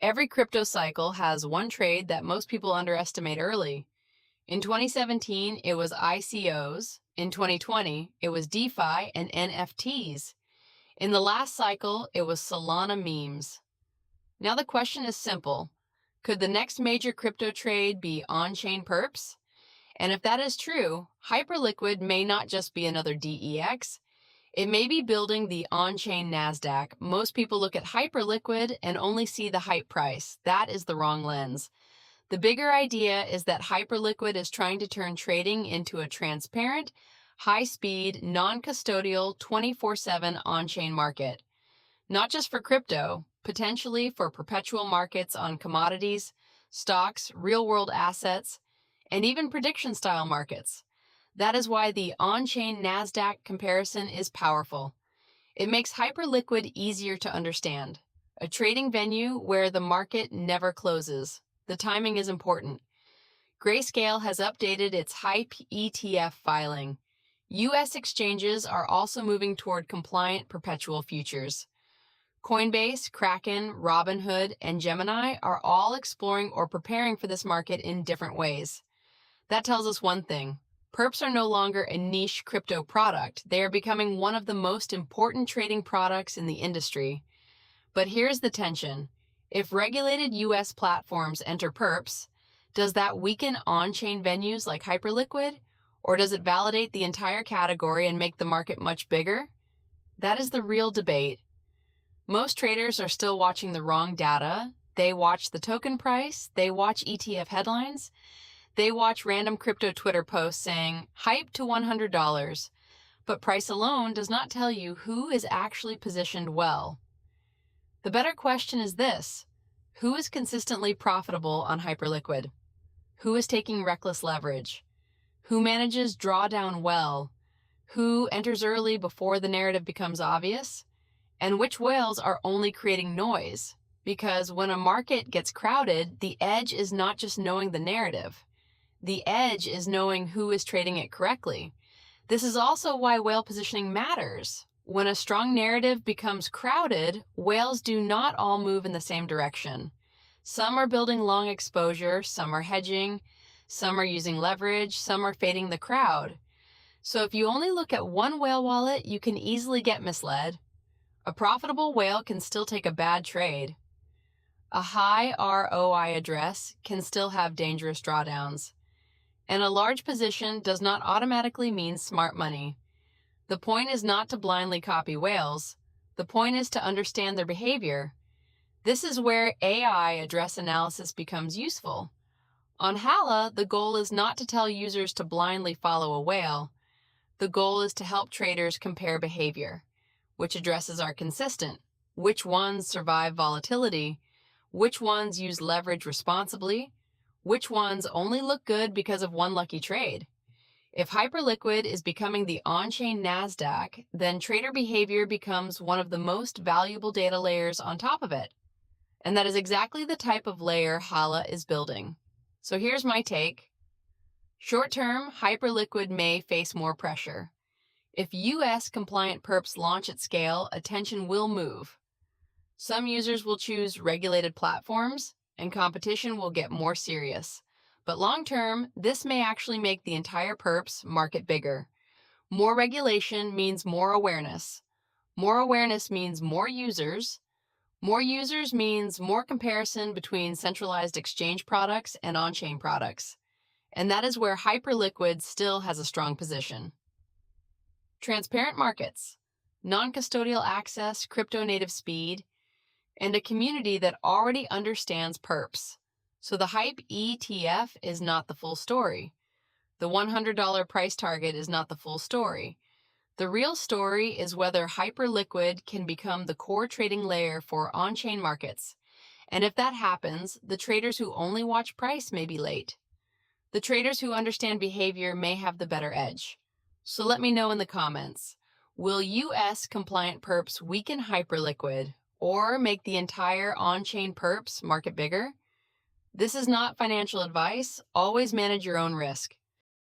Every crypto cycle has one trade that most people underestimate early. In 2017, it was ICOs. In 2020, it was DeFi and NFTs. In the last cycle, it was Solana memes. Now the question is simple. Could the next major crypto trade be on-chain perps? And if that is true, Hyperliquid may not just be another DEX. It may be building the on-chain Nasdaq. Most people look at Hyperliquid and only see the HYPE price. That is the wrong lens. The bigger idea is that Hyperliquid is trying to turn trading into a transparent, high-speed, non-custodial, 24/7 on-chain market. Not just for crypto, potentially for perpetual markets on commodities, stocks, real-world assets, and even prediction-style markets. That is why the on-chain Nasdaq comparison is powerful. It makes Hyperliquid easier to understand. A trading venue where the market never closes. The timing is important. Grayscale has updated its HYPE ETF filing. U.S. exchanges are also moving toward compliant perpetual futures. Coinbase, Kraken, Robinhood, and Gemini are all exploring or preparing for this market in different ways. That tells us one thing. Perps are no longer a niche crypto product. They are becoming one of the most important trading products in the industry. But here's the tension. If regulated U.S. platforms enter perps, does that weaken on-chain venues like Hyperliquid? Or does it validate the entire category and make the market much bigger? That is the real debate. Most traders are still watching the wrong data. They watch the token price. They watch ETF headlines. They watch random crypto Twitter posts saying, hype to $100, but price alone does not tell you who is actually positioned well. The better question is this: who is consistently profitable on Hyperliquid? Who is taking reckless leverage? Who manages drawdown well? Who enters early before the narrative becomes obvious? And which whales are only creating noise? Because when a market gets crowded, the edge is not just knowing the narrative. The edge is knowing who is trading it correctly. This is also why whale positioning matters. When a strong narrative becomes crowded, whales do not all move in the same direction. Some are building long exposure, some are hedging, some are using leverage, some are fading the crowd. So if you only look at one whale wallet, you can easily get misled. A profitable whale can still take a bad trade. A high ROI address can still have dangerous drawdowns. And a large position does not automatically mean smart money. The point is not to blindly copy whales. The point is to understand their behavior. This is where AI address analysis becomes useful. On Hala, the goal is not to tell users to blindly follow a whale. The goal is to help traders compare behavior. Which addresses are consistent? Which ones survive volatility? Which ones use leverage responsibly? Which ones only look good because of one lucky trade? If Hyperliquid is becoming the on-chain Nasdaq, then trader behavior becomes one of the most valuable data layers on top of it. And that is exactly the type of layer Hala is building. So here's my take. Short-term, Hyperliquid may face more pressure. If U.S. compliant perps launch at scale, attention will move. Some users will choose regulated platforms, and competition will get more serious. But long-term, this may actually make the entire perps market bigger. More regulation means more awareness. More awareness means more users. More users means more comparison between centralized exchange products and on-chain products. And that is where Hyperliquid still has a strong position. Transparent markets, non-custodial access, crypto-native speed, and a community that already understands perps. So the HYPE ETF is not the full story. The $100 price target is not the full story. The real story is whether Hyperliquid can become the core trading layer for on-chain markets. And if that happens, the traders who only watch price may be late. The traders who understand behavior may have the better edge. So let me know in the comments. Will U.S. compliant perps weaken Hyperliquid or make the entire on-chain perps market bigger? This is not financial advice. Always manage your own risk.